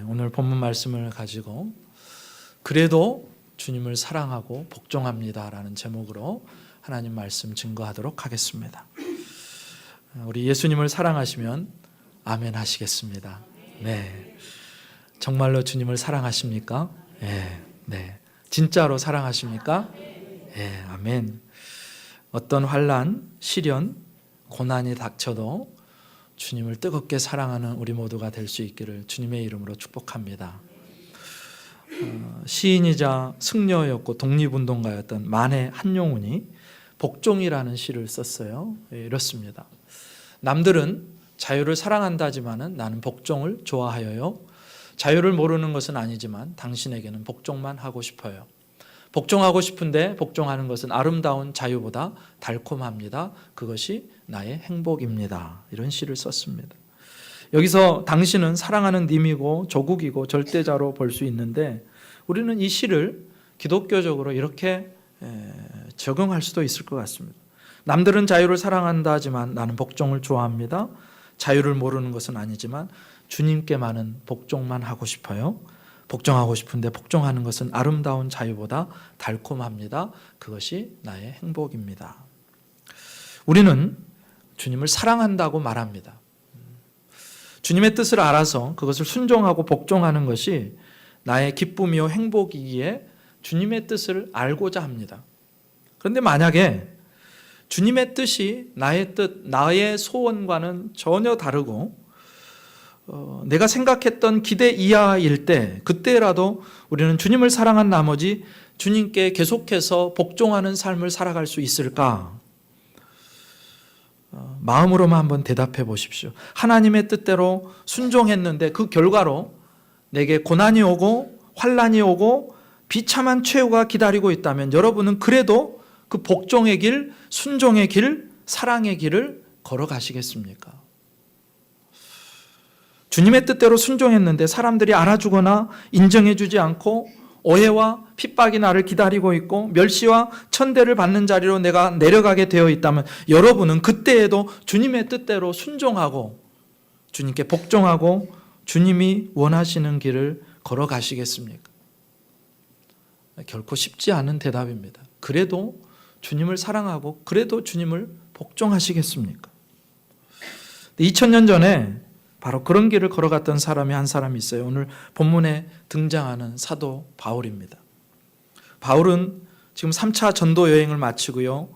오늘 본문 말씀을 가지고 그래도 주님을 사랑하고 복종합니다라는 제목으로 하나님 말씀 증거하도록 하겠습니다. 우리 예수님을 사랑하시면 아멘 하시겠습니다. 네, 정말로 주님을 사랑하십니까? 네. 진짜로 사랑하십니까? 네, 아멘. 어떤 환난, 시련, 고난이 닥쳐도 주님을 뜨겁게 사랑하는 우리 모두가 될 수 있기를 주님의 이름으로 축복합니다. 시인이자 승려였고 독립운동가였던 만해 한용운이 복종이라는 시를 썼어요. 이렇습니다. 남들은 자유를 사랑한다지만은 나는 복종을 좋아하여요. 자유를 모르는 것은 아니지만 당신에게는 복종만 하고 싶어요. 복종하고 싶은데 복종하는 것은 아름다운 자유보다 달콤합니다. 그것이 나의 행복입니다. 이런 시를 썼습니다. 여기서 당신은 사랑하는 님이고 조국이고 절대자로 볼 수 있는데 우리는 이 시를 기독교적으로 이렇게 적용할 수도 있을 것 같습니다. 남들은 자유를 사랑한다 하지만 나는 복종을 좋아합니다. 자유를 모르는 것은 아니지만 주님께만은 복종만 하고 싶어요. 복종하고 싶은데 복종하는 것은 아름다운 자유보다 달콤합니다. 그것이 나의 행복입니다. 우리는 주님을 사랑한다고 말합니다. 주님의 뜻을 알아서 그것을 순종하고 복종하는 것이 나의 기쁨이요 행복이기에 주님의 뜻을 알고자 합니다. 그런데 만약에 주님의 뜻이 나의 뜻, 나의 소원과는 전혀 다르고 내가 생각했던 기대 이하일 때 그때라도 우리는 주님을 사랑한 나머지 주님께 계속해서 복종하는 삶을 살아갈 수 있을까? 마음으로만 한번 대답해 보십시오. 하나님의 뜻대로 순종했는데 그 결과로 내게 고난이 오고 환난이 오고 비참한 최후가 기다리고 있다면 여러분은 그래도 그 복종의 길, 순종의 길, 사랑의 길을 걸어가시겠습니까? 주님의 뜻대로 순종했는데 사람들이 알아주거나 인정해주지 않고 오해와 핍박이 나를 기다리고 있고 멸시와 천대를 받는 자리로 내가 내려가게 되어 있다면 여러분은 그때에도 주님의 뜻대로 순종하고 주님께 복종하고 주님이 원하시는 길을 걸어가시겠습니까? 결코 쉽지 않은 대답입니다. 그래도 주님을 사랑하고 그래도 주님을 복종하시겠습니까? 2000년 전에 바로 그런 길을 걸어갔던 사람이 한 사람이 있어요. 오늘 본문에 등장하는 사도 바울입니다. 바울은 지금 3차 전도 여행을 마치고요.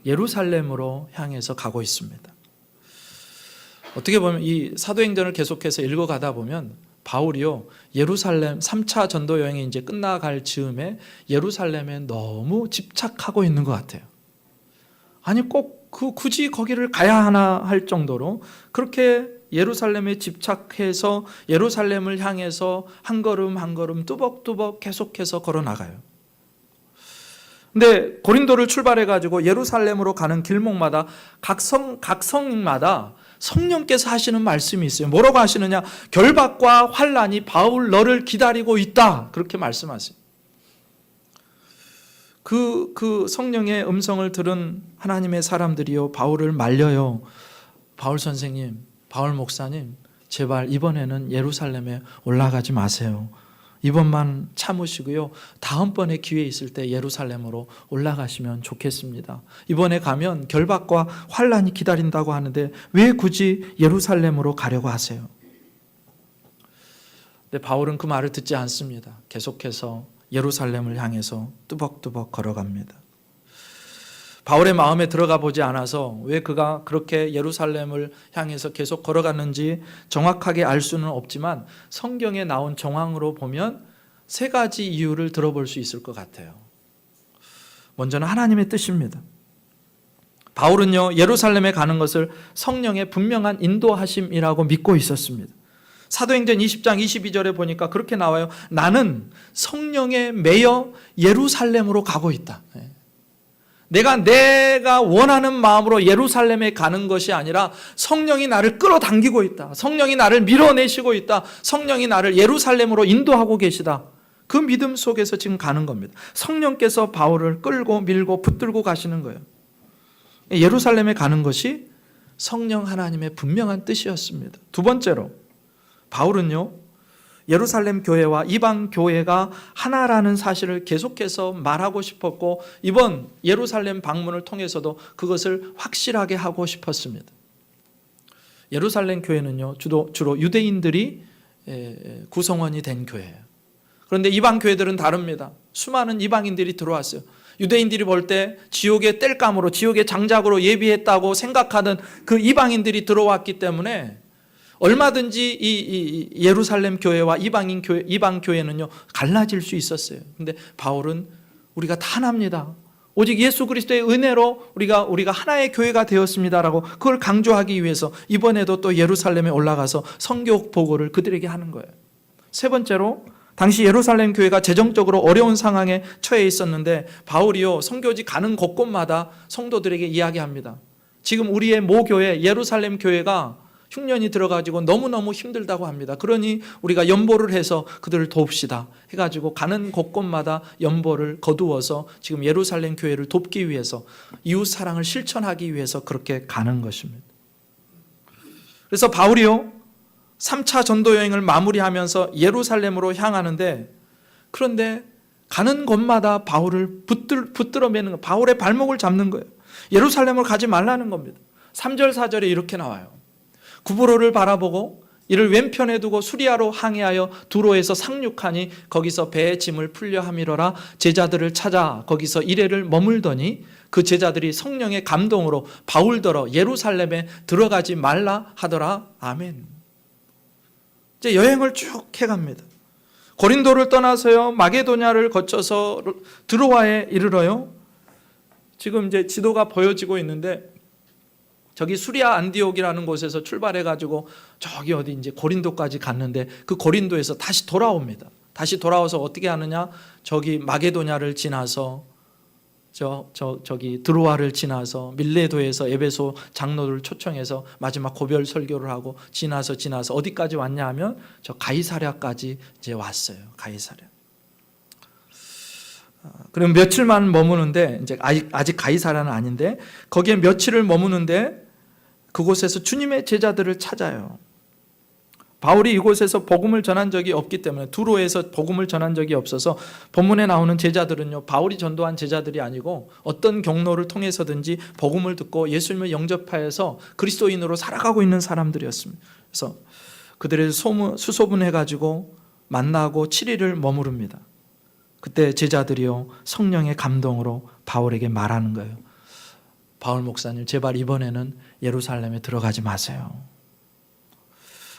예루살렘으로 향해서 가고 있습니다. 어떻게 보면 이 사도행전을 계속해서 읽어가다 보면 바울이요. 예루살렘 3차 전도 여행이 이제 끝나갈 즈음에 예루살렘에 너무 집착하고 있는 것 같아요. 아니 꼭 굳이 거기를 가야 하나 할 정도로 그렇게 예루살렘에 집착해서 예루살렘을 향해서 한 걸음 한 걸음 뚜벅뚜벅 계속해서 걸어나가요. 근데 고린도를 출발해가지고 예루살렘으로 가는 길목마다 각성마다 성령께서 하시는 말씀이 있어요. 뭐라고 하시느냐? 결박과 환난이 바울 너를 기다리고 있다. 그렇게 말씀하세요. 그 성령의 음성을 들은 하나님의 사람들이요. 바울을 말려요. 바울 선생님, 바울 목사님, 제발 이번에는 예루살렘에 올라가지 마세요. 이번만 참으시고요. 다음번에 기회 있을 때 예루살렘으로 올라가시면 좋겠습니다. 이번에 가면 결박과 환난이 기다린다고 하는데 왜 굳이 예루살렘으로 가려고 하세요? 근데 바울은 그 말을 듣지 않습니다. 계속해서 예루살렘을 향해서 뚜벅뚜벅 걸어갑니다. 바울의 마음에 들어가 보지 않아서 왜 그가 그렇게 예루살렘을 향해서 계속 걸어갔는지 정확하게 알 수는 없지만 성경에 나온 정황으로 보면 세 가지 이유를 들어볼 수 있을 것 같아요. 먼저는 하나님의 뜻입니다. 바울은요, 예루살렘에 가는 것을 성령의 분명한 인도하심이라고 믿고 있었습니다. 사도행전 20장 22절에 보니까 그렇게 나와요. 나는 성령에 매여 예루살렘으로 가고 있다. 내가 원하는 마음으로 예루살렘에 가는 것이 아니라 성령이 나를 끌어당기고 있다. 성령이 나를 밀어내시고 있다. 성령이 나를 예루살렘으로 인도하고 계시다. 그 믿음 속에서 지금 가는 겁니다. 성령께서 바울을 끌고 밀고 붙들고 가시는 거예요. 예루살렘에 가는 것이 성령 하나님의 분명한 뜻이었습니다. 두 번째로 바울은요, 예루살렘 교회와 이방 교회가 하나라는 사실을 계속해서 말하고 싶었고, 이번 예루살렘 방문을 통해서도 그것을 확실하게 하고 싶었습니다. 예루살렘 교회는요, 주로 유대인들이 구성원이 된 교회예요. 그런데 이방 교회들은 다릅니다. 수많은 이방인들이 들어왔어요. 유대인들이 볼 때 지옥의 땔감으로, 지옥의 장작으로 예비했다고 생각하는 그 이방인들이 들어왔기 때문에 얼마든지 이 예루살렘 교회와 이방 교회는요 갈라질 수 있었어요. 근데 바울은 우리가 다 하나입니다. 오직 예수 그리스도의 은혜로 우리가 하나의 교회가 되었습니다라고 그걸 강조하기 위해서 이번에도 또 예루살렘에 올라가서 선교 보고를 그들에게 하는 거예요. 세 번째로, 당시 예루살렘 교회가 재정적으로 어려운 상황에 처해 있었는데 바울이요 선교지 가는 곳곳마다 성도들에게 이야기합니다. 지금 우리의 모교회 예루살렘 교회가 흉년이 들어가지고 너무너무 힘들다고 합니다. 그러니 우리가 연보를 해서 그들을 돕시다 해가지고 가는 곳곳마다 연보를 거두어서 지금 예루살렘 교회를 돕기 위해서, 이웃 사랑을 실천하기 위해서 그렇게 가는 것입니다. 그래서 바울이요 3차 전도 여행을 마무리하면서 예루살렘으로 향하는데, 그런데 가는 곳마다 바울을 붙들어 매는 거예요. 바울의 발목을 잡는 거예요. 예루살렘을 가지 말라는 겁니다. 3절 4절에 이렇게 나와요. 구브로를 바라보고 이를 왼편에 두고 수리아로 항해하여 두로에서 상륙하니 거기서 배의 짐을 풀려 함이러라. 제자들을 찾아 거기서 이래를 머물더니 그 제자들이 성령의 감동으로 바울더러 예루살렘에 들어가지 말라 하더라. 아멘. 이제 여행을 쭉 해갑니다. 고린도를 떠나서요 마게도냐를 거쳐서 드로아에 이르러요. 지금 이제 지도가 보여지고 있는데, 저기 수리아 안디옥이라는 곳에서 출발해가지고 저기 어디 이제 고린도까지 갔는데, 그 고린도에서 다시 돌아옵니다. 다시 돌아와서 어떻게 하느냐? 저기 마게도냐를 지나서 저기 드로아를 지나서 밀레도에서 에베소 장로들을 초청해서 마지막 고별 설교를 하고 지나서 어디까지 왔냐 하면 저 가이사랴까지 이제 왔어요. 가이사랴. 그럼 며칠만 머무는데, 이제 아직 가이사랴는 아닌데 거기에 며칠을 머무는데 그곳에서 주님의 제자들을 찾아요. 바울이 이곳에서 복음을 전한 적이 없기 때문에, 두로에서 복음을 전한 적이 없어서 본문에 나오는 제자들은요 바울이 전도한 제자들이 아니고 어떤 경로를 통해서든지 복음을 듣고 예수님을 영접하여서 그리스도인으로 살아가고 있는 사람들이었습니다. 그래서 그들의 수소문해가지고 만나고 7일을 머무릅니다. 그때 제자들이요 성령의 감동으로 바울에게 말하는 거예요. 바울 목사님, 제발 이번에는 예루살렘에 들어가지 마세요.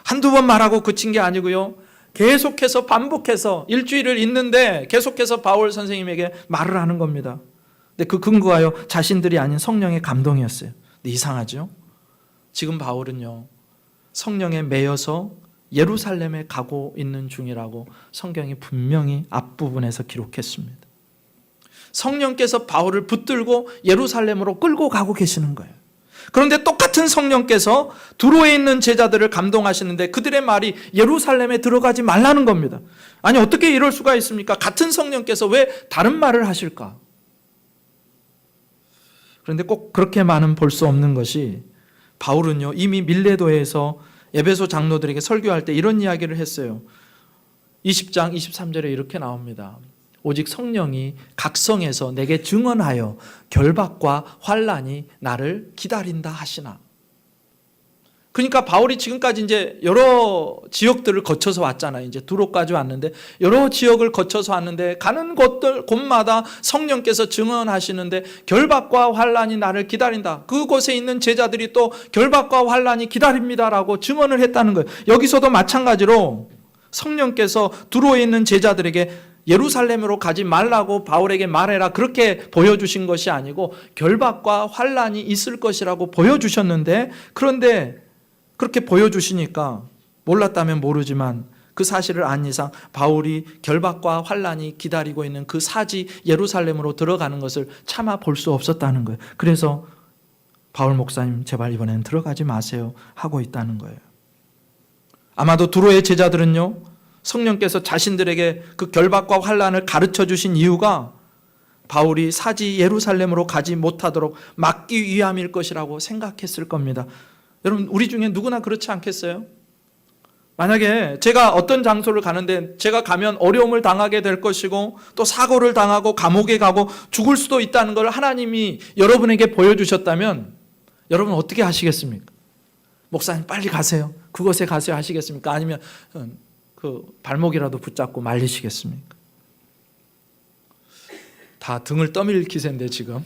한두 번 말하고 그친 게 아니고요 계속해서 반복해서 일주일을 있는데 계속해서 바울 선생님에게 말을 하는 겁니다. 근데 그 근거가요 자신들이 아닌 성령의 감동이었어요. 근데 이상하죠? 지금 바울은요 성령에 매여서 예루살렘에 가고 있는 중이라고 성경이 분명히 앞부분에서 기록했습니다. 성령께서 바울을 붙들고 예루살렘으로 끌고 가고 계시는 거예요. 그런데 똑같은 성령께서 두로에 있는 제자들을 감동하시는데 그들의 말이 예루살렘에 들어가지 말라는 겁니다. 아니 어떻게 이럴 수가 있습니까? 같은 성령께서 왜 다른 말을 하실까? 그런데 꼭 그렇게만은 볼 수 없는 것이, 바울은요 이미 밀레도에서 에베소 장로들에게 설교할 때 이런 이야기를 했어요. 20장 23절에 이렇게 나옵니다. 오직 성령이 각성해서 내게 증언하여 결박과 환난이 나를 기다린다 하시나. 그러니까 바울이 지금까지 이제 여러 지역들을 거쳐서 왔잖아요. 이제 두로까지 왔는데 여러 지역을 거쳐서 왔는데 가는 곳마다 성령께서 증언하시는데 결박과 환난이 나를 기다린다. 그곳에 있는 제자들이 또 결박과 환난이 기다립니다라고 증언을 했다는 거예요. 여기서도 마찬가지로 성령께서 두로에 있는 제자들에게 예루살렘으로 가지 말라고 바울에게 말해라 그렇게 보여주신 것이 아니고 결박과 환난이 있을 것이라고 보여주셨는데, 그런데 그렇게 보여주시니까 몰랐다면 모르지만 그 사실을 안 이상 바울이 결박과 환난이 기다리고 있는 그 사지 예루살렘으로 들어가는 것을 참아 볼 수 없었다는 거예요. 그래서 바울 목사님 제발 이번에는 들어가지 마세요 하고 있다는 거예요. 아마도 두로의 제자들은요 성령께서 자신들에게 그 결박과 환난을 가르쳐 주신 이유가 바울이 사지 예루살렘으로 가지 못하도록 막기 위함일 것이라고 생각했을 겁니다. 여러분 우리 중에 누구나 그렇지 않겠어요? 만약에 제가 어떤 장소를 가는데 제가 가면 어려움을 당하게 될 것이고 또 사고를 당하고 감옥에 가고 죽을 수도 있다는 걸 하나님이 여러분에게 보여주셨다면 여러분 어떻게 하시겠습니까? 목사님 빨리 가세요. 그곳에 가세요 하시겠습니까? 아니면 그 발목이라도 붙잡고 말리시겠습니까? 다 등을 떠밀 기세인데 지금.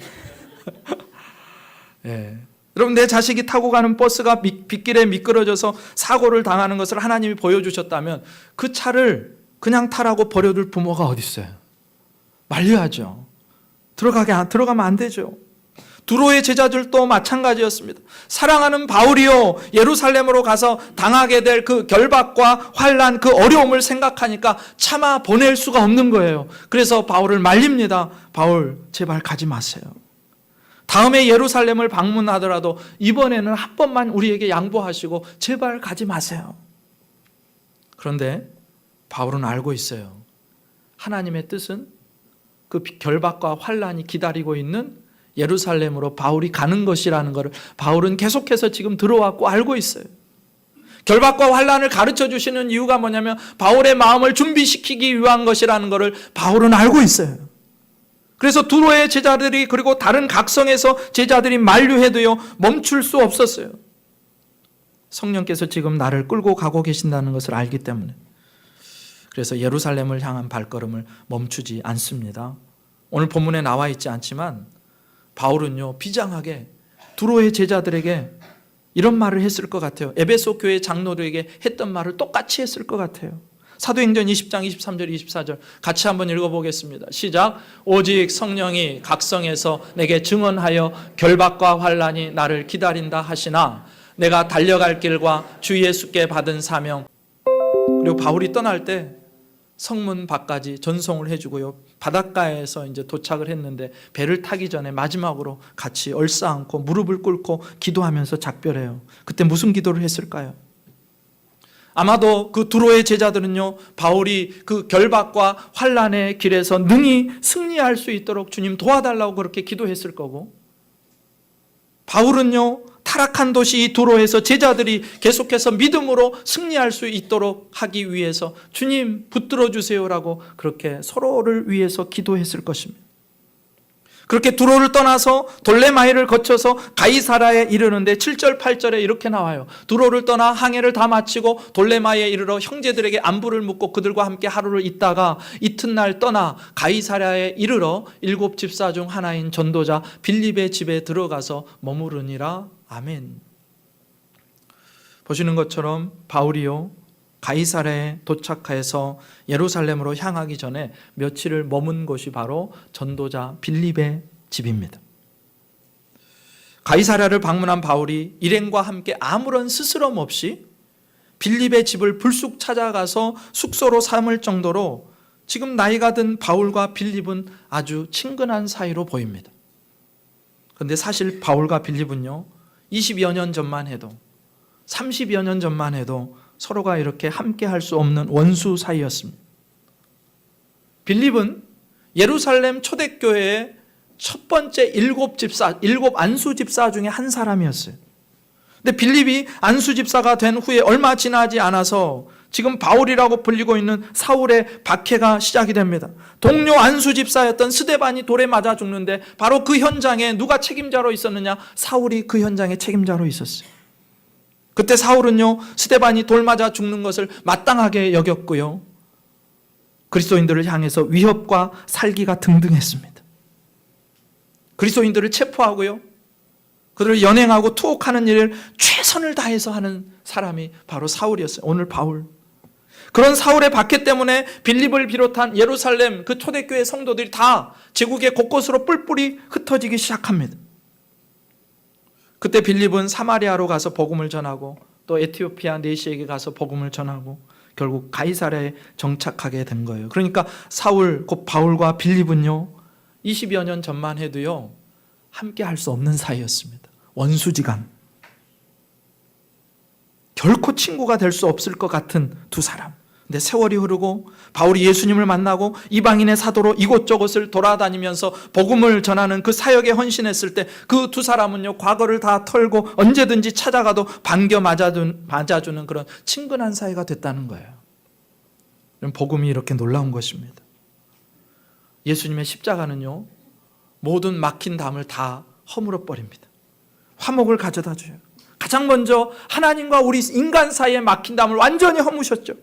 예. 여러분 내 자식이 타고 가는 버스가 빗길에 미끄러져서 사고를 당하는 것을 하나님이 보여주셨다면 그 차를 그냥 타라고 버려둘 부모가 어디 있어요? 말려야죠. 들어가면 안 되죠. 두로의 제자들도 마찬가지였습니다. 사랑하는 바울이요 예루살렘으로 가서 당하게 될 그 결박과 환난 그 어려움을 생각하니까 차마 보낼 수가 없는 거예요. 그래서 바울을 말립니다. 바울 제발 가지 마세요. 다음에 예루살렘을 방문하더라도 이번에는 한 번만 우리에게 양보하시고 제발 가지 마세요. 그런데 바울은 알고 있어요. 하나님의 뜻은 그 결박과 환난이 기다리고 있는 예루살렘으로 바울이 가는 것이라는 것을 바울은 계속해서 지금 들어왔고 알고 있어요. 결박과 환난을 가르쳐 주시는 이유가 뭐냐면 바울의 마음을 준비시키기 위한 것이라는 것을 바울은 알고 있어요. 그래서 두로의 제자들이 그리고 다른 각성에서 제자들이 만류해도요 멈출 수 없었어요. 성령께서 지금 나를 끌고 가고 계신다는 것을 알기 때문에. 그래서 예루살렘을 향한 발걸음을 멈추지 않습니다. 오늘 본문에 나와 있지 않지만 바울은요 비장하게 두로의 제자들에게 이런 말을 했을 것 같아요. 에베소 교회 장로들에게 했던 말을 똑같이 했을 것 같아요. 사도행전 20장 23절 24절 같이 한번 읽어보겠습니다. 시작. 오직 성령이 각성해서 내게 증언하여 결박과 환난이 나를 기다린다 하시나 내가 달려갈 길과 주 예수께 받은 사명. 그리고 바울이 떠날 때 성문 밖까지 전송을 해주고요. 바닷가에서 이제 도착을 했는데 배를 타기 전에 마지막으로 같이 얼싸안고 무릎을 꿇고 기도하면서 작별해요. 그때 무슨 기도를 했을까요? 아마도 그 두로의 제자들은요 바울이 그 결박과 환난의 길에서 능히 승리할 수 있도록 주님 도와달라고 그렇게 기도했을 거고, 바울은요 타락한 도시 이 두로에서 제자들이 계속해서 믿음으로 승리할 수 있도록 하기 위해서 주님 붙들어 주세요라고 그렇게 서로를 위해서 기도했을 것입니다. 그렇게 두로를 떠나서 돌레마이를 거쳐서 가이사라에 이르는데 7절 8절에 이렇게 나와요. 두로를 떠나 항해를 다 마치고 돌레마이에 이르러 형제들에게 안부를 묻고 그들과 함께 하루를 있다가 이튿날 떠나 가이사라에 이르러 7 집사 중 하나인 전도자 빌립의 집에 들어가서 머무르니라. 아멘. 보시는 것처럼 바울이요 가이사라에 도착해서 예루살렘으로 향하기 전에 며칠을 머문 곳이 바로 전도자 빌립의 집입니다. 가이사라를 방문한 바울이 일행과 함께 아무런 스스럼 없이 빌립의 집을 불쑥 찾아가서 숙소로 삼을 정도로 지금 나이가 든 바울과 빌립은 아주 친근한 사이로 보입니다. 그런데 사실 바울과 빌립은요 20여 년 전만 해도 30여 년 전만 해도 서로가 이렇게 함께 할 수 없는 원수 사이였습니다. 빌립은 예루살렘 초대교회의 첫 번째 7 안수 집사 중에 한 사람이었어요. 근데 빌립이 안수 집사가 된 후에 얼마 지나지 않아서 지금 바울이라고 불리고 있는 사울의 박해가 시작이 됩니다. 동료 안수 집사였던 스데반이 돌에 맞아 죽는데 바로 그 현장에 누가 책임자로 있었느냐? 사울이 그 현장에 책임자로 있었어요. 그때 사울은요 스데반이 돌 맞아 죽는 것을 마땅하게 여겼고요 그리스도인들을 향해서 위협과 살기가 등등했습니다. 그리스도인들을 체포하고요 그들을 연행하고 투옥하는 일을 최선을 다해서 하는 사람이 바로 사울이었어요. 오늘 바울. 그런 사울의 박해 때문에 빌립을 비롯한 예루살렘 그 초대교회 성도들이 다 제국의 곳곳으로 뿔뿔이 흩어지기 시작합니다. 그때 빌립은 사마리아로 가서 복음을 전하고 또 에티오피아 네시에게 가서 복음을 전하고 결국 가이사랴에 정착하게 된 거예요. 그러니까 사울 곧 바울과 빌립은요 20여 년 전만 해도요 함께 할 수 없는 사이였습니다. 원수지간. 결코 친구가 될 수 없을 것 같은 두 사람. 근데 세월이 흐르고 바울이 예수님을 만나고 이방인의 사도로 이곳저곳을 돌아다니면서 복음을 전하는 그 사역에 헌신했을 때 그 두 사람은요, 과거를 다 털고 언제든지 찾아가도 반겨 맞아주는 그런 친근한 사이가 됐다는 거예요. 복음이 이렇게 놀라운 것입니다. 예수님의 십자가는요, 모든 막힌 담을 다 허물어 버립니다. 화목을 가져다 줘요. 가장 먼저 하나님과 우리 인간 사이에 막힌 담을 완전히 허무셨죠.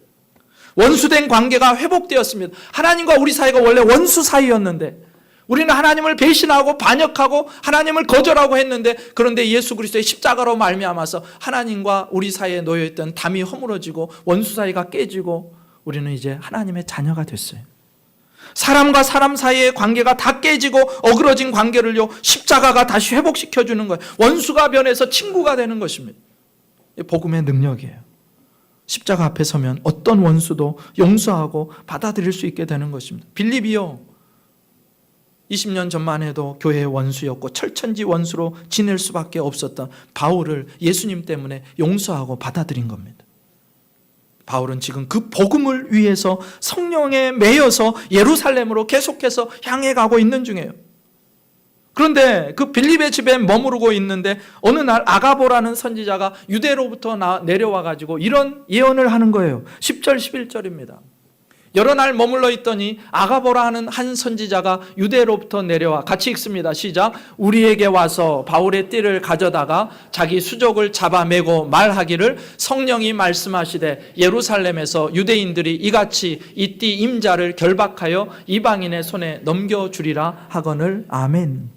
원수된 관계가 회복되었습니다. 하나님과 우리 사이가 원래 원수 사이였는데 우리는 하나님을 배신하고 반역하고 하나님을 거절하고 했는데, 그런데 예수 그리스도의 십자가로 말미암아서 하나님과 우리 사이에 놓여있던 담이 허물어지고 원수 사이가 깨지고 우리는 이제 하나님의 자녀가 됐어요. 사람과 사람 사이의 관계가 다 깨지고 어그러진 관계를요, 십자가가 다시 회복시켜주는 거예요. 원수가 변해서 친구가 되는 것입니다. 복음의 능력이에요. 십자가 앞에 서면 어떤 원수도 용서하고 받아들일 수 있게 되는 것입니다. 빌립이요, 20년 전만 해도 교회의 원수였고 철천지 원수로 지낼 수밖에 없었던 바울을 예수님 때문에 용서하고 받아들인 겁니다. 바울은 지금 그 복음을 위해서 성령에 매여서 예루살렘으로 계속해서 향해 가고 있는 중이에요. 그런데 그 빌립의 집에 머무르고 있는데 어느 날 아가보라는 선지자가 유대로부터 내려와 가지고 이런 예언을 하는 거예요. 10절 11절입니다. 여러 날 머물러 있더니 아가보라 하는 한 선지자가 유대로부터 내려와, 같이 읽습니다. 시작. 우리에게 와서 바울의 띠를 가져다가 자기 수족을 잡아매고 말하기를 성령이 말씀하시되 예루살렘에서 유대인들이 이같이 이 띠 임자를 결박하여 이방인의 손에 넘겨주리라 하거늘. 아멘.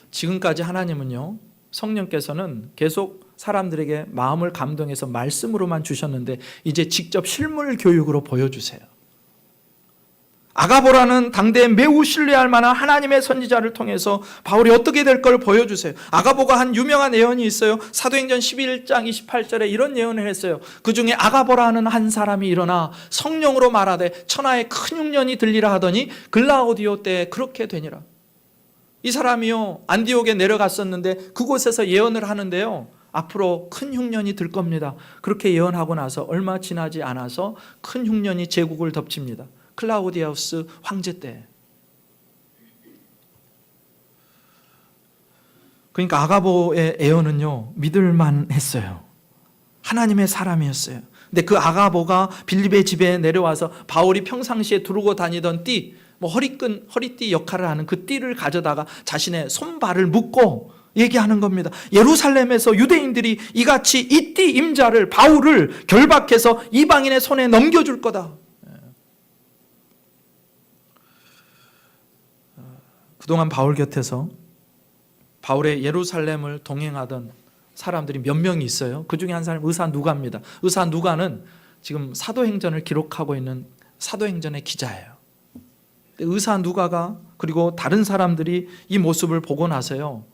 지금까지 하나님은요, 성령께서는 계속 사람들에게 마음을 감동해서 말씀으로만 주셨는데 이제 직접 실물 교육으로 보여주세요. 아가보라는 당대에 매우 신뢰할 만한 하나님의 선지자를 통해서 바울이 어떻게 될 걸 보여주세요. 아가보가 한 유명한 예언이 있어요. 사도행전 11장 28절에 이런 예언을 했어요. 그 중에 아가보라는 한 사람이 일어나 성령으로 말하되 천하에 큰 흉년이 들리라 하더니 글라우디오 때에 그렇게 되니라. 이 사람이요, 안디옥에 내려갔었는데 그곳에서 예언을 하는데요, 앞으로 큰 흉년이 들 겁니다. 그렇게 예언하고 나서 얼마 지나지 않아서 큰 흉년이 제국을 덮칩니다. 클라우디우스 황제 때. 그러니까 아가보의 예언은요, 믿을만 했어요. 하나님의 사람이었어요. 근데 그 아가보가 빌립의 집에 내려와서 바울이 평상시에 두르고 다니던 띠, 허리띠 역할을 하는 그 띠를 가져다가 자신의 손발을 묶고 얘기하는 겁니다. 예루살렘에서 유대인들이 이같이 이 띠 임자를, 바울을 결박해서 이방인의 손에 넘겨줄 거다. 그동안 바울 곁에서 바울의 예루살렘을 동행하던 사람들이 몇 명이 있어요. 그 중에 한 사람이 의사 누가입니다. 의사 누가는 지금 사도행전을 기록하고 있는 사도행전의 기자예요. 의사 누가가, 그리고 다른 사람들이 이 모습을 보고 나서요,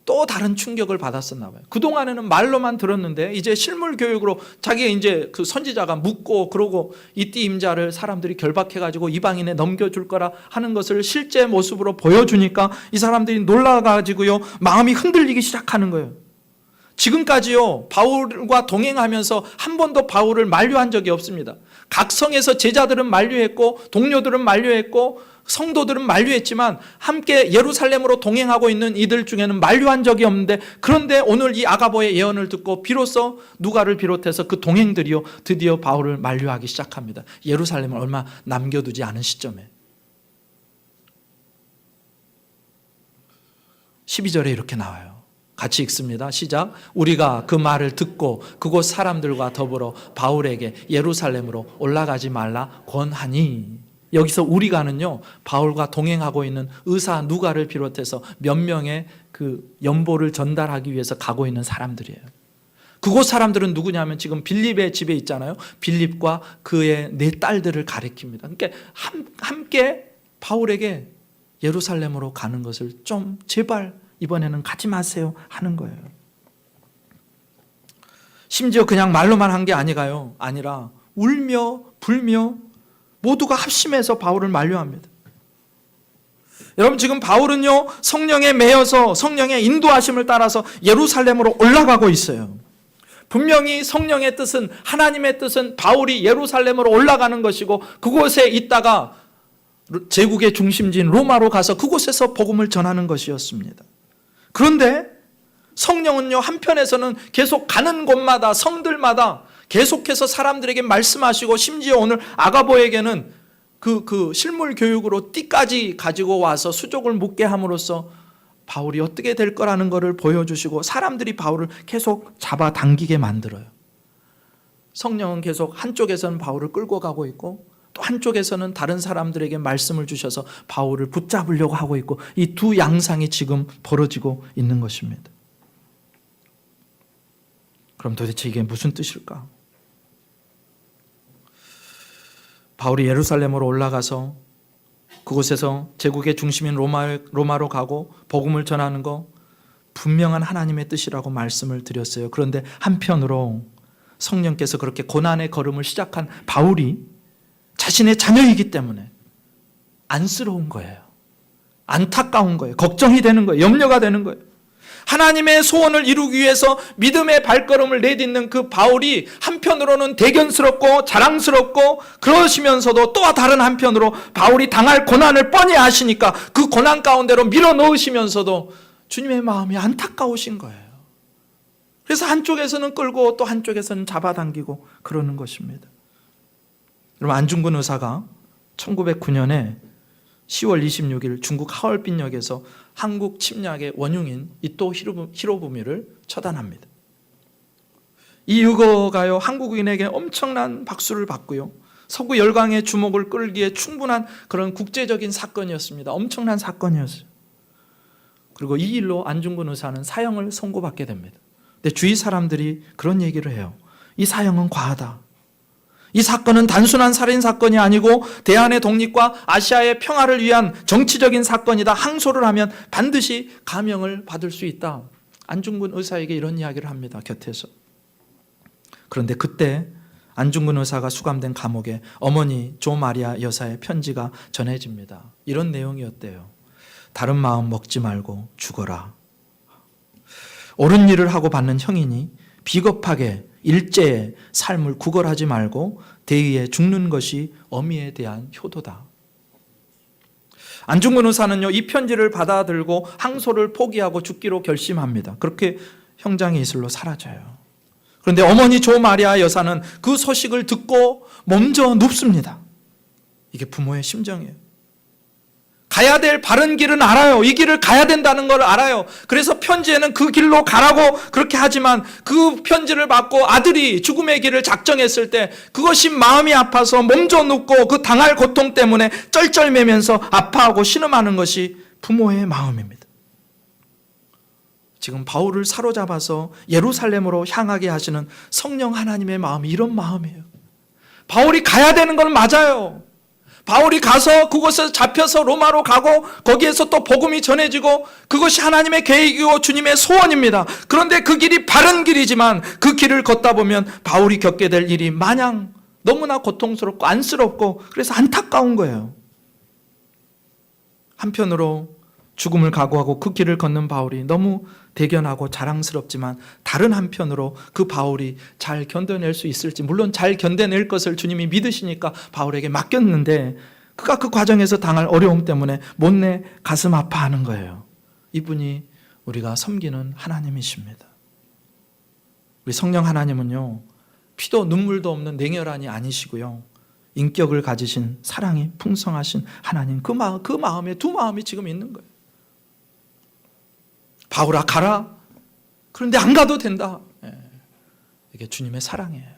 또 다른 충격을 받았었나 봐요. 그동안에는 말로만 들었는데 이제 실물 교육으로 자기가 이제 그 선지자가 묻고 그러고 이 띠 임자를 사람들이 결박해가지고 이방인에 넘겨줄 거라 하는 것을 실제 모습으로 보여주니까 이 사람들이 놀라가지고요, 마음이 흔들리기 시작하는 거예요. 지금까지요, 바울과 동행하면서 한 번도 바울을 만류한 적이 없습니다. 각 성에서 제자들은 만류했고 동료들은 만류했고 성도들은 만류했지만 함께 예루살렘으로 동행하고 있는 이들 중에는 만류한 적이 없는데, 그런데 오늘 이 아가보의 예언을 듣고 비로소 누가를 비롯해서 그 동행들이요, 드디어 바울을 만류하기 시작합니다. 예루살렘을 얼마 남겨두지 않은 시점에. 12절에 이렇게 나와요. 같이 읽습니다. 시작. 우리가 그 말을 듣고 그곳 사람들과 더불어 바울에게 예루살렘으로 올라가지 말라 권하니. 여기서 우리가는요, 바울과 동행하고 있는 의사 누가를 비롯해서 몇 명의 그 연보를 전달하기 위해서 가고 있는 사람들이에요. 그곳 사람들은 누구냐면 지금 빌립의 집에 있잖아요. 빌립과 그의 네 딸들을 가리킵니다. 그러니까 함께 바울에게 예루살렘으로 가는 것을 좀 제발 이번에는 가지 마세요 하는 거예요. 심지어 그냥 말로만 한 게 아니라 울며 불며 모두가 합심해서 바울을 만류합니다. 여러분, 지금 바울은요, 성령에 매여서 성령의 인도하심을 따라서 예루살렘으로 올라가고 있어요. 분명히 성령의 뜻은, 하나님의 뜻은 바울이 예루살렘으로 올라가는 것이고 그곳에 있다가 제국의 중심지인 로마로 가서 그곳에서 복음을 전하는 것이었습니다. 그런데 성령은요, 한편에서는 계속 가는 곳마다, 성들마다 계속해서 사람들에게 말씀하시고, 심지어 오늘 아가보에게는 그 실물 교육으로 띠까지 가지고 와서 수족을 묶게 함으로써 바울이 어떻게 될 거라는 것을 보여주시고 사람들이 바울을 계속 잡아당기게 만들어요. 성령은 계속 한쪽에서는 바울을 끌고 가고 있고 또 한쪽에서는 다른 사람들에게 말씀을 주셔서 바울을 붙잡으려고 하고 있고, 이 두 양상이 지금 벌어지고 있는 것입니다. 그럼 도대체 이게 무슨 뜻일까? 바울이 예루살렘으로 올라가서 그곳에서 제국의 중심인 로마로 가고 복음을 전하는 거 분명한 하나님의 뜻이라고 말씀을 드렸어요. 그런데 한편으로 성령께서 그렇게 고난의 걸음을 시작한 바울이 자신의 자녀이기 때문에 안쓰러운 거예요. 안타까운 거예요. 걱정이 되는 거예요. 염려가 되는 거예요. 하나님의 소원을 이루기 위해서 믿음의 발걸음을 내딛는 그 바울이 한편으로는 대견스럽고 자랑스럽고, 그러시면서도 또 다른 한편으로 바울이 당할 고난을 뻔히 아시니까 그 고난 가운데로 밀어넣으시면서도 주님의 마음이 안타까우신 거예요. 그래서 한쪽에서는 끌고 또 한쪽에서는 잡아당기고 그러는 것입니다. 여러분, 안중근 의사가 1909년에 10월 26일 중국 하얼빈역에서 한국 침략의 원흉인 이토 히로부미를 처단합니다. 이 의거가요, 한국인에게 엄청난 박수를 받고요, 서구 열강의 주목을 끌기에 충분한 그런 국제적인 사건이었습니다. 엄청난 사건이었어요. 그리고 이 일로 안중근 의사는 사형을 선고받게 됩니다. 근데 주위 사람들이 그런 얘기를 해요. 이 사형은 과하다. 이 사건은 단순한 살인사건이 아니고 대한의 독립과 아시아의 평화를 위한 정치적인 사건이다. 항소를 하면 반드시 감형을 받을 수 있다. 안중근 의사에게 이런 이야기를 합니다. 곁에서. 그런데 그때 안중근 의사가 수감된 감옥에 어머니 조 마리아 여사의 편지가 전해집니다. 이런 내용이었대요. 다른 마음 먹지 말고 죽어라. 옳은 일을 하고 받는 형이니 비겁하게 일제의 삶을 구걸하지 말고 대의에 죽는 것이 어미에 대한 효도다. 안중근 의사는요, 이 편지를 받아들고 항소를 포기하고 죽기로 결심합니다. 그렇게 형장의 이슬로 사라져요. 그런데 어머니 조 마리아 여사는 그 소식을 듣고 몸져 눕습니다. 이게 부모의 심정이에요. 가야 될 바른 길은 알아요. 이 길을 가야 된다는 걸 알아요. 그래서 편지에는 그 길로 가라고 그렇게 하지만 그 편지를 받고 아들이 죽음의 길을 작정했을 때 그것이 마음이 아파서 몸져 눕고 그 당할 고통 때문에 쩔쩔매면서 아파하고 신음하는 것이 부모의 마음입니다. 지금 바울을 사로잡아서 예루살렘으로 향하게 하시는 성령 하나님의 마음이 이런 마음이에요. 바울이 가야 되는 건 맞아요. 바울이 가서 그곳에서 잡혀서 로마로 가고 거기에서 또 복음이 전해지고 그것이 하나님의 계획이고 주님의 소원입니다. 그런데 그 길이 바른 길이지만 그 길을 걷다 보면 바울이 겪게 될 일이 마냥 너무나 고통스럽고 안쓰럽고 그래서 안타까운 거예요. 한편으로 죽음을 각오하고 그 길을 걷는 바울이 너무 대견하고 자랑스럽지만 다른 한편으로 그 바울이 잘 견뎌낼 수 있을지, 물론 잘 견뎌낼 것을 주님이 믿으시니까 바울에게 맡겼는데 그가 그 과정에서 당할 어려움 때문에 못내 가슴 아파하는 거예요. 이분이 우리가 섬기는 하나님이십니다. 우리 성령 하나님은요, 피도 눈물도 없는 냉혈한이 아니시고요, 인격을 가지신 사랑이 풍성하신 하나님, 그 마음에 두 마음이 지금 있는 거예요. 바울아 가라. 그런데 안 가도 된다. 이게 주님의 사랑이에요.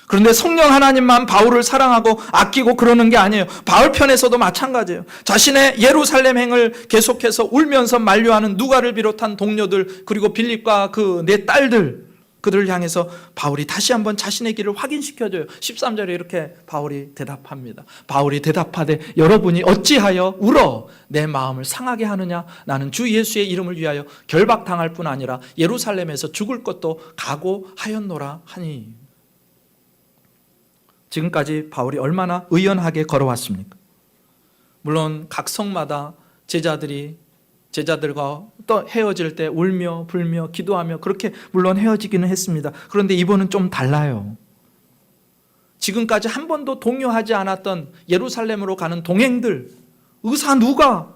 그런데 성령 하나님만 바울을 사랑하고 아끼고 그러는 게 아니에요. 바울 편에서도 마찬가지예요. 자신의 예루살렘 행을 계속해서 울면서 만류하는 누가를 비롯한 동료들, 그리고 빌립과 그 네 딸들, 그들을 향해서 바울이 다시 한번 자신의 길을 확인시켜줘요. 13절에 이렇게 바울이 대답합니다. 바울이 대답하되 여러분이 어찌하여 울어 내 마음을 상하게 하느냐? 나는 주 예수의 이름을 위하여 결박당할 뿐 아니라 예루살렘에서 죽을 것도 각오하였노라 하니. 지금까지 바울이 얼마나 의연하게 걸어왔습니까? 물론 각 성마다 제자들이 제자들과 또 헤어질 때 울며 불며 기도하며 그렇게 물론 헤어지기는 했습니다. 그런데 이번은 좀 달라요. 지금까지 한 번도 동요하지 않았던 예루살렘으로 가는 동행들, 의사 누가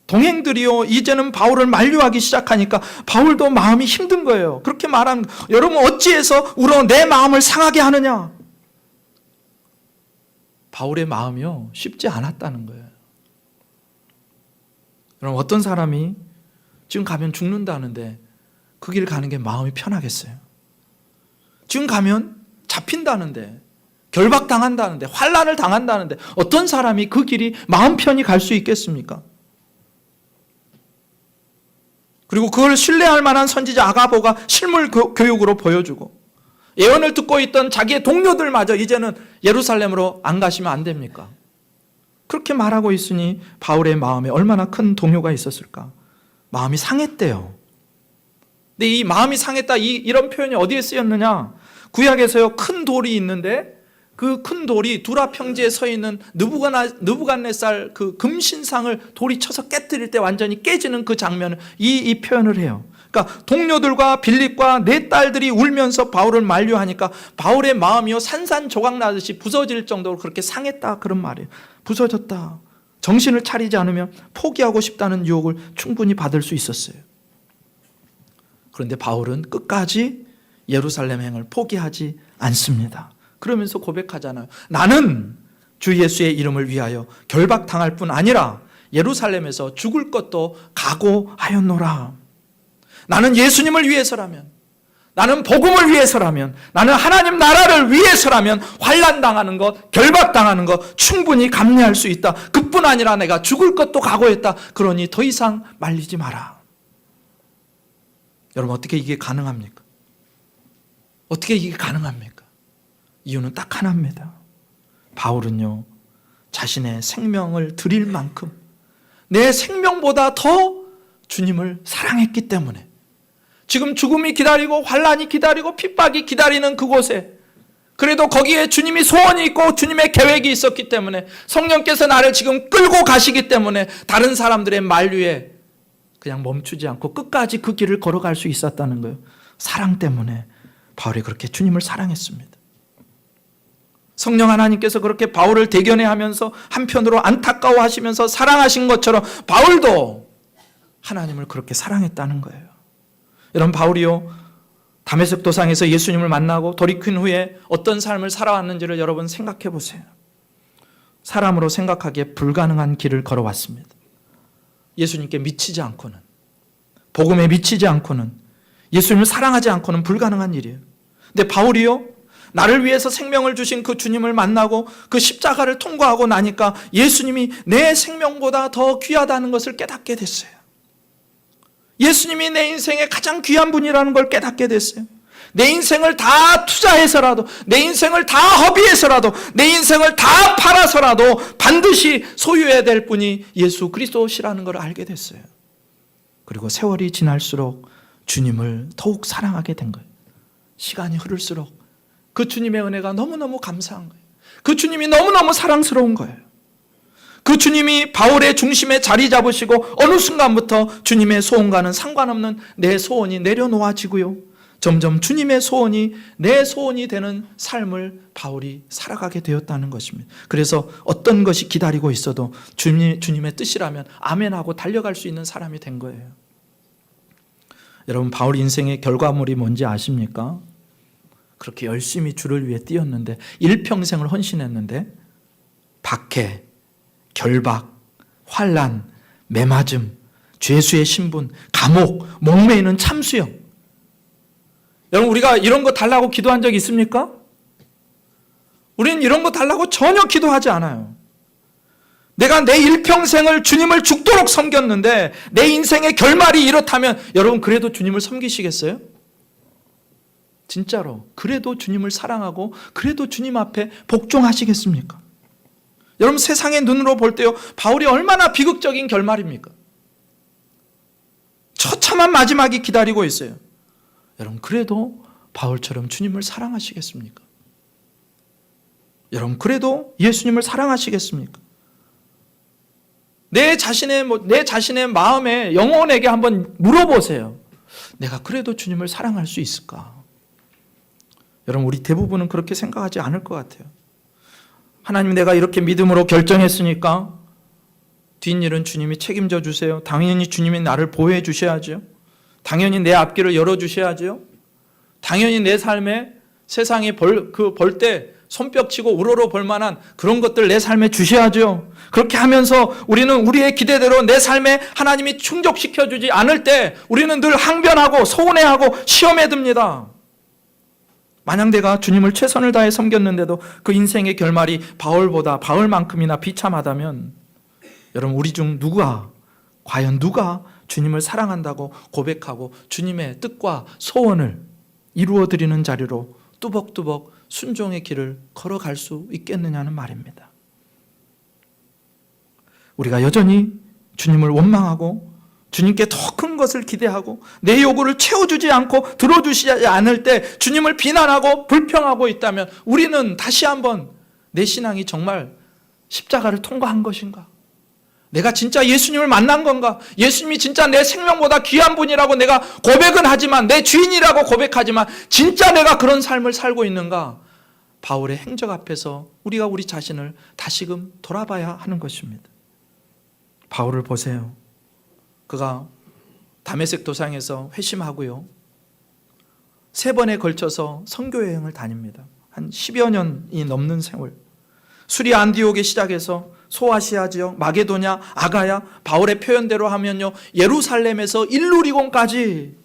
동행들이요 이제는 바울을 만류하기 시작하니까 바울도 마음이 힘든 거예요. 그렇게 말하면 여러분 어찌해서 울어 내 마음을 상하게 하느냐. 바울의 마음이요 쉽지 않았다는 거예요. 그럼 어떤 사람이 지금 가면 죽는다는데 그 길 가는 게 마음이 편하겠어요? 지금 가면 잡힌다는데 결박당한다는데 환난을 당한다는데 어떤 사람이 그 길이 마음 편히 갈 수 있겠습니까? 그리고 그걸 신뢰할 만한 선지자 아가보가 실물 교육으로 보여주고 예언을 듣고 있던 자기의 동료들마저 이제는 예루살렘으로 안 가시면 안 됩니까? 그렇게 말하고 있으니 바울의 마음에 얼마나 큰 동요가 있었을까? 마음이 상했대요. 근데 이 마음이 상했다 이런 표현이 어디에 쓰였느냐? 구약에서요 큰 돌이 있는데 그 큰 돌이 두라 평지에 서 있는 느부갓네살 그 금신상을 돌이 쳐서 깨뜨릴 때 완전히 깨지는 그 장면을 이 표현을 해요. 그러니까 동료들과 빌립과 네 딸들이 울면서 바울을 만류하니까 바울의 마음이요 산산조각 나듯이 부서질 정도로 그렇게 상했다 그런 말이에요. 부서졌다. 정신을 차리지 않으면 포기하고 싶다는 유혹을 충분히 받을 수 있었어요. 그런데 바울은 끝까지 예루살렘 행을 포기하지 않습니다. 그러면서 고백하잖아요. 나는 주 예수의 이름을 위하여 결박당할 뿐 아니라 예루살렘에서 죽을 것도 각오하였노라. 나는 예수님을 위해서라면, 나는 복음을 위해서라면, 나는 하나님 나라를 위해서라면 환난당하는 것, 결박당하는 것 충분히 감내할 수 있다. 그뿐 아니라 내가 죽을 것도 각오했다. 그러니 더 이상 말리지 마라. 여러분 어떻게 이게 가능합니까? 어떻게 이게 가능합니까? 이유는 딱 하나입니다. 바울은요 자신의 생명을 드릴 만큼 내 생명보다 더 주님을 사랑했기 때문에 지금 죽음이 기다리고 환난이 기다리고 핍박이 기다리는 그곳에 그래도 거기에 주님이 소원이 있고 주님의 계획이 있었기 때문에 성령께서 나를 지금 끌고 가시기 때문에 다른 사람들의 만류에 그냥 멈추지 않고 끝까지 그 길을 걸어갈 수 있었다는 거예요. 사랑 때문에 바울이 그렇게 주님을 사랑했습니다. 성령 하나님께서 그렇게 바울을 대견해 하면서 한편으로 안타까워하시면서 사랑하신 것처럼 바울도 하나님을 그렇게 사랑했다는 거예요. 여러분 바울이요 다메섹 도상에서 예수님을 만나고 돌이킨 후에 어떤 삶을 살아왔는지를 여러분 생각해 보세요. 사람으로 생각하기에 불가능한 길을 걸어왔습니다. 예수님께 미치지 않고는, 복음에 미치지 않고는, 예수님을 사랑하지 않고는 불가능한 일이에요. 근데 바울이요 나를 위해서 생명을 주신 그 주님을 만나고 그 십자가를 통과하고 나니까 예수님이 내 생명보다 더 귀하다는 것을 깨닫게 됐어요. 예수님이 내 인생의 가장 귀한 분이라는 걸 깨닫게 됐어요. 내 인생을 다 투자해서라도, 내 인생을 다 허비해서라도, 내 인생을 다 팔아서라도 반드시 소유해야 될 분이 예수 그리스도시라는 걸 알게 됐어요. 그리고 세월이 지날수록 주님을 더욱 사랑하게 된 거예요. 시간이 흐를수록 그 주님의 은혜가 너무너무 감사한 거예요. 그 주님이 너무너무 사랑스러운 거예요. 그 주님이 바울의 중심에 자리 잡으시고 어느 순간부터 주님의 소원과는 상관없는 내 소원이 내려놓아지고요. 점점 주님의 소원이 내 소원이 되는 삶을 바울이 살아가게 되었다는 것입니다. 그래서 어떤 것이 기다리고 있어도 주님의 뜻이라면 아멘하고 달려갈 수 있는 사람이 된 거예요. 여러분 바울 인생의 결과물이 뭔지 아십니까? 그렇게 열심히 주를 위해 뛰었는데 일평생을 헌신했는데 박해, 결박, 환난, 매맞음, 죄수의 신분, 감옥, 목매이는 참수형. 여러분 우리가 이런 거 달라고 기도한 적 있습니까? 우리는 이런 거 달라고 전혀 기도하지 않아요. 내가 내 일평생을 주님을 죽도록 섬겼는데 내 인생의 결말이 이렇다면 여러분 그래도 주님을 섬기시겠어요? 진짜로 그래도 주님을 사랑하고 그래도 주님 앞에 복종하시겠습니까? 여러분 세상의 눈으로 볼 때요 바울이 얼마나 비극적인 결말입니까? 처참한 마지막이 기다리고 있어요. 여러분 그래도 바울처럼 주님을 사랑하시겠습니까? 여러분 그래도 예수님을 사랑하시겠습니까? 내 자신의 마음에, 영혼에게 한번 물어보세요. 내가 그래도 주님을 사랑할 수 있을까? 여러분, 우리 대부분은 그렇게 생각하지 않을 것 같아요. 하나님, 내가 이렇게 믿음으로 결정했으니까 뒷일은 주님이 책임져 주세요. 당연히 주님이 나를 보호해 주셔야죠. 당연히 내 앞길을 열어 주셔야죠. 당연히 내 삶에 세상이 벌 때 손뼉치고 우러러 볼 만한 그런 것들 내 삶에 주셔야죠. 그렇게 하면서 우리는 우리의 기대대로 내 삶에 하나님이 충족시켜 주지 않을 때 우리는 늘 항변하고 서운해하고 시험에 듭니다. 만약 내가 주님을 최선을 다해 섬겼는데도 그 인생의 결말이 바울만큼이나 비참하다면, 여러분, 우리 중 과연 누가 주님을 사랑한다고 고백하고 주님의 뜻과 소원을 이루어드리는 자리로 뚜벅뚜벅 순종의 길을 걸어갈 수 있겠느냐는 말입니다. 우리가 여전히 주님을 원망하고 주님께 더 큰 것을 기대하고 내 요구를 채워주지 않고 들어주시지 않을 때 주님을 비난하고 불평하고 있다면 우리는 다시 한번 내 신앙이 정말 십자가를 통과한 것인가? 내가 진짜 예수님을 만난 건가? 예수님이 진짜 내 생명보다 귀한 분이라고 내가 고백은 하지만, 내 주인이라고 고백하지만 진짜 내가 그런 삶을 살고 있는가? 바울의 행적 앞에서 우리가 우리 자신을 다시금 돌아봐야 하는 것입니다. 바울을 보세요. 그가 다메섹 도상에서 회심하고요, 3번에 걸쳐서 선교 여행을 다닙니다. 한 10여 년이 넘는 세월. 수리아 안디옥에 시작해서 소아시아 지역, 마게도냐, 아가야, 바울의 표현대로 하면요, 예루살렘에서 일루리곤까지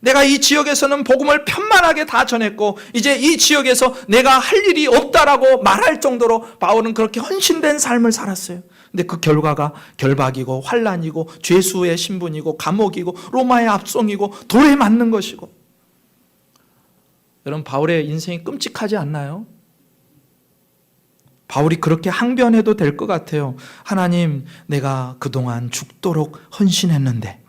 내가 이 지역에서는 복음을 편만하게 다 전했고 이제 이 지역에서 내가 할 일이 없다라고 말할 정도로 바울은 그렇게 헌신된 삶을 살았어요. 근데 그 결과가 결박이고 환란이고 죄수의 신분이고 감옥이고 로마의 압송이고 돌에 맞는 것이고. 여러분, 바울의 인생이 끔찍하지 않나요? 바울이 그렇게 항변해도 될 것 같아요. 하나님, 내가 그동안 죽도록 헌신했는데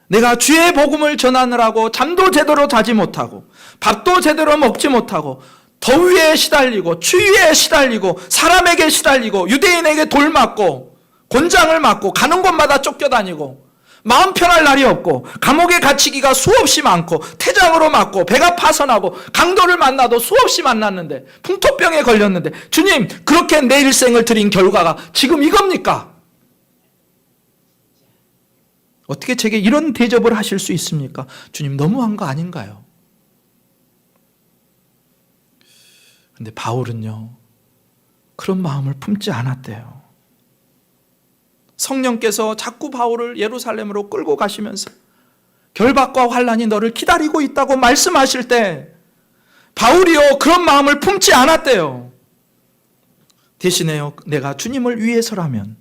내가 주의 복음을 전하느라고 잠도 제대로 자지 못하고 밥도 제대로 먹지 못하고 더위에 시달리고 추위에 시달리고 사람에게 시달리고 유대인에게 돌 맞고 곤장을 맞고 가는 곳마다 쫓겨다니고 마음 편할 날이 없고 감옥에 갇히기가 수없이 많고 태장으로 맞고 배가 파선하고 강도를 만나도 수없이 만났는데 풍토병에 걸렸는데 주님, 그렇게 내 일생을 드린 결과가 지금 이겁니까? 어떻게 제게 이런 대접을 하실 수 있습니까? 주님, 너무한 거 아닌가요? 근데 바울은요, 그런 마음을 품지 않았대요. 성령께서 자꾸 바울을 예루살렘으로 끌고 가시면서 결박과 환란이 너를 기다리고 있다고 말씀하실 때 바울이요, 그런 마음을 품지 않았대요. 대신에요, 내가 주님을 위해서라면,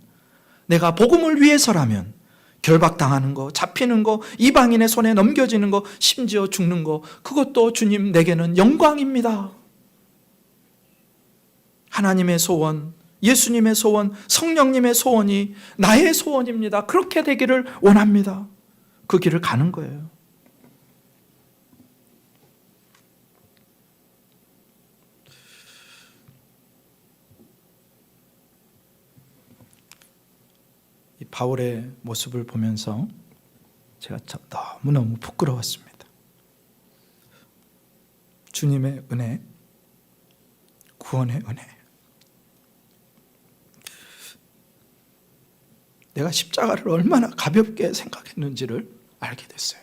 내가 복음을 위해서라면 결박당하는 거, 잡히는 거, 이방인의 손에 넘겨지는 거, 심지어 죽는 거, 그것도 주님 내게는 영광입니다. 하나님의 소원, 예수님의 소원, 성령님의 소원이 나의 소원입니다. 그렇게 되기를 원합니다. 그 길을 가는 거예요. 이 바울의 모습을 보면서 제가 참 너무너무 부끄러웠습니다. 주님의 은혜, 구원의 은혜. 내가 십자가를 얼마나 가볍게 생각했는지를 알게 됐어요.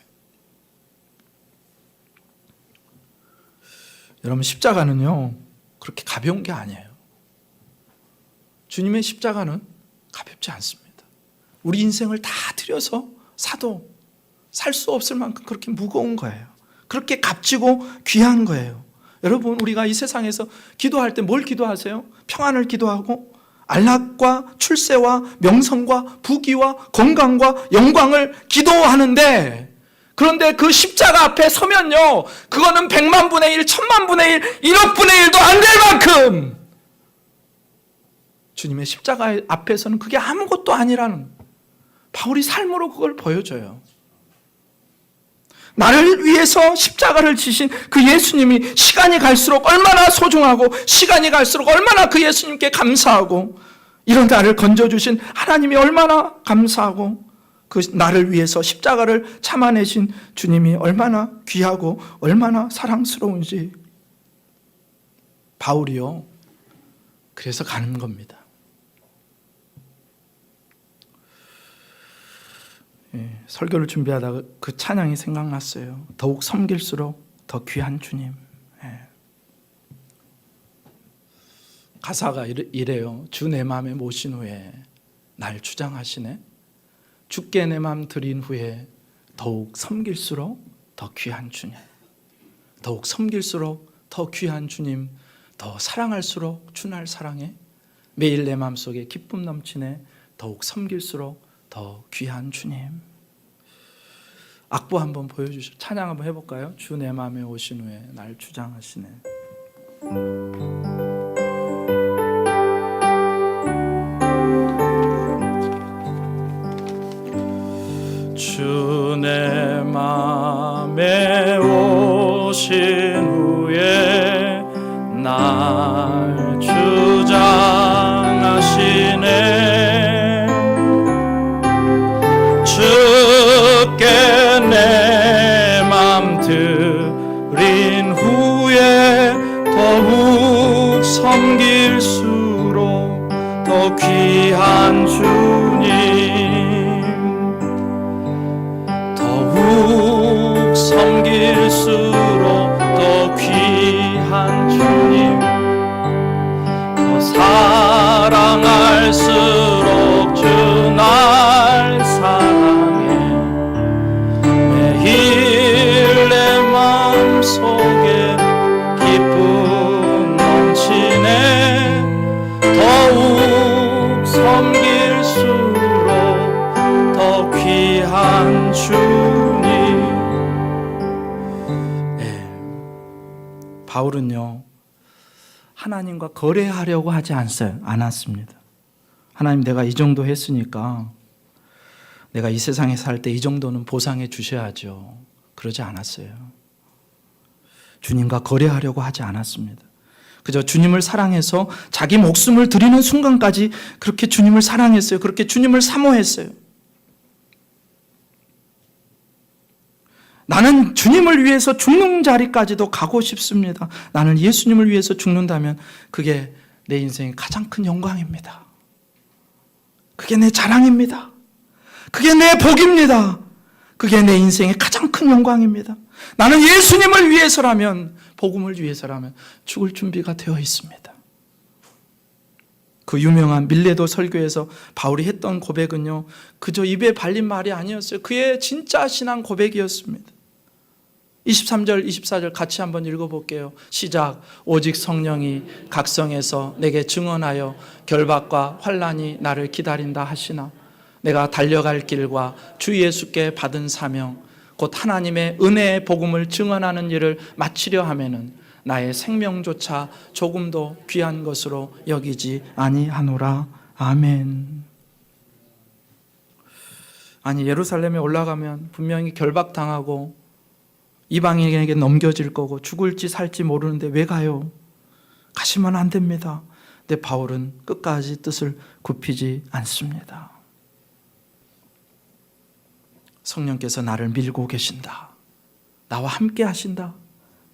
여러분, 십자가는요, 그렇게 가벼운 게 아니에요. 주님의 십자가는 가볍지 않습니다. 우리 인생을 다 들여서 사도 살 수 없을 만큼 그렇게 무거운 거예요. 그렇게 값지고 귀한 거예요. 여러분, 우리가 이 세상에서 기도할 때 뭘 기도하세요? 평안을 기도하고 안락과 출세와 명성과 부귀와 건강과 영광을 기도하는데, 그런데 그 십자가 앞에 서면요, 그거는 100만 분의 1, 1000만 분의 1, 1억 분의 1도 안 될 만큼 주님의 십자가 앞에서는 그게 아무것도 아니라는, 바울이 삶으로 그걸 보여줘요. 나를 위해서 십자가를 지신 그 예수님이 시간이 갈수록 얼마나 소중하고 시간이 갈수록 얼마나 그 예수님께 감사하고 이런 나를 건져주신 하나님이 얼마나 감사하고 그 나를 위해서 십자가를 참아내신 주님이 얼마나 귀하고 얼마나 사랑스러운지 바울이요. 그래서 가는 겁니다. 설교를 준비하다가 그 찬양이 생각났어요. 더욱 섬길수록 더 귀한 주님. 가사가 이래요. 주 내 맘에 모신 후에 날 주장하시네. 주께 내 맘 드린 후에 더욱 섬길수록 더 귀한 주님. 더욱 섬길수록 더 귀한 주님. 더 사랑할수록 주 날 사랑해. 매일 내 마음속에 기쁨 넘치네. 더욱 섬길수록 더 귀한 주님. 악보 한번 보여주시죠. 찬양 한번 해볼까요? 주 내 맘에 오신 후에 날 주장하시네. 주 내 맘에 오신 후에 날 주장하시네. 주께 내 맘 드린 후에 더욱 섬길수록 더 귀한 주님. 더욱 섬길수록 더 귀한 주님. 더 사랑할수록 주 날 사랑해. 매일 내 마음속에 기쁨 넘치네. 더욱 섬길수록 더 귀한 주님. 바울은요, 하나님과 거래하려고 하지 않았습니다. 하나님, 내가 이 정도 했으니까 내가 이 세상에 살 때 이 정도는 보상해 주셔야죠. 그러지 않았어요. 주님과 거래하려고 하지 않았습니다. 그저 주님을 사랑해서 자기 목숨을 드리는 순간까지 그렇게 주님을 사랑했어요. 그렇게 주님을 사모했어요. 나는 주님을 위해서 죽는 자리까지도 가고 싶습니다. 나는 예수님을 위해서 죽는다면 그게 내 인생의 가장 큰 영광입니다. 그게 내 자랑입니다. 그게 내 복입니다. 그게 내 인생의 가장 큰 영광입니다. 나는 예수님을 위해서라면, 복음을 위해서라면 죽을 준비가 되어 있습니다. 그 유명한 밀레도 설교에서 바울이 했던 고백은요, 그저 입에 발린 말이 아니었어요. 그의 진짜 신앙 고백이었습니다. 23절, 24절 같이 한번 읽어볼게요. 시작. 오직 성령이 각성해서 내게 증언하여 결박과 환난이 나를 기다린다 하시나 내가 달려갈 길과 주 예수께 받은 사명 곧 하나님의 은혜의 복음을 증언하는 일을 마치려 하면은 나의 생명조차 조금도 귀한 것으로 여기지 아니하노라. 아멘. 아니, 예루살렘에 올라가면 분명히 결박당하고 이방인에게 넘겨질 거고 죽을지 살지 모르는데 왜 가요? 가시면 안 됩니다. 근데 바울은 끝까지 뜻을 굽히지 않습니다. 성령께서 나를 밀고 계신다. 나와 함께 하신다.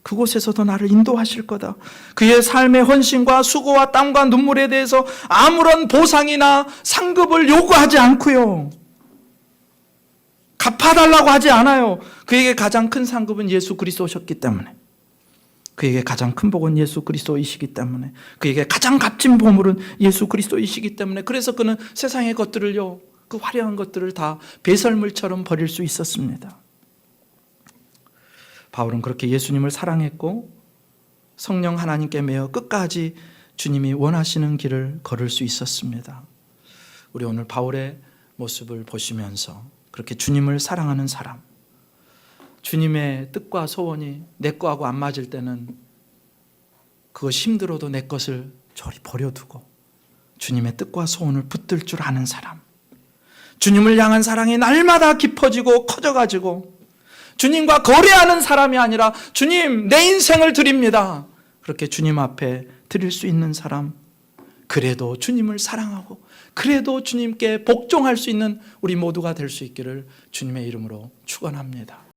그곳에서도 나를 인도하실 거다. 그의 삶의 헌신과 수고와 땀과 눈물에 대해서 아무런 보상이나 상급을 요구하지 않고요. 갚아달라고 하지 않아요. 그에게 가장 큰 상급은 예수 그리스도셨기 때문에, 그에게 가장 큰 복은 예수 그리스도이시기 때문에, 그에게 가장 값진 보물은 예수 그리스도이시기 때문에, 그래서 그는 세상의 것들을요, 그 화려한 것들을 다 배설물처럼 버릴 수 있었습니다. 바울은 그렇게 예수님을 사랑했고 성령 하나님께 매여 끝까지 주님이 원하시는 길을 걸을 수 있었습니다. 우리 오늘 바울의 모습을 보시면서 그렇게 주님을 사랑하는 사람, 주님의 뜻과 소원이 내 거하고 안 맞을 때는 그것이 힘들어도 내 것을 저리 버려두고 주님의 뜻과 소원을 붙들 줄 아는 사람, 주님을 향한 사랑이 날마다 깊어지고 커져가지고 주님과 거래하는 사람이 아니라 주님, 내 인생을 드립니다, 그렇게 주님 앞에 드릴 수 있는 사람, 그래도 주님을 사랑하고 그래도 주님께 복종할 수 있는 우리 모두가 될 수 있기를 주님의 이름으로 축원합니다.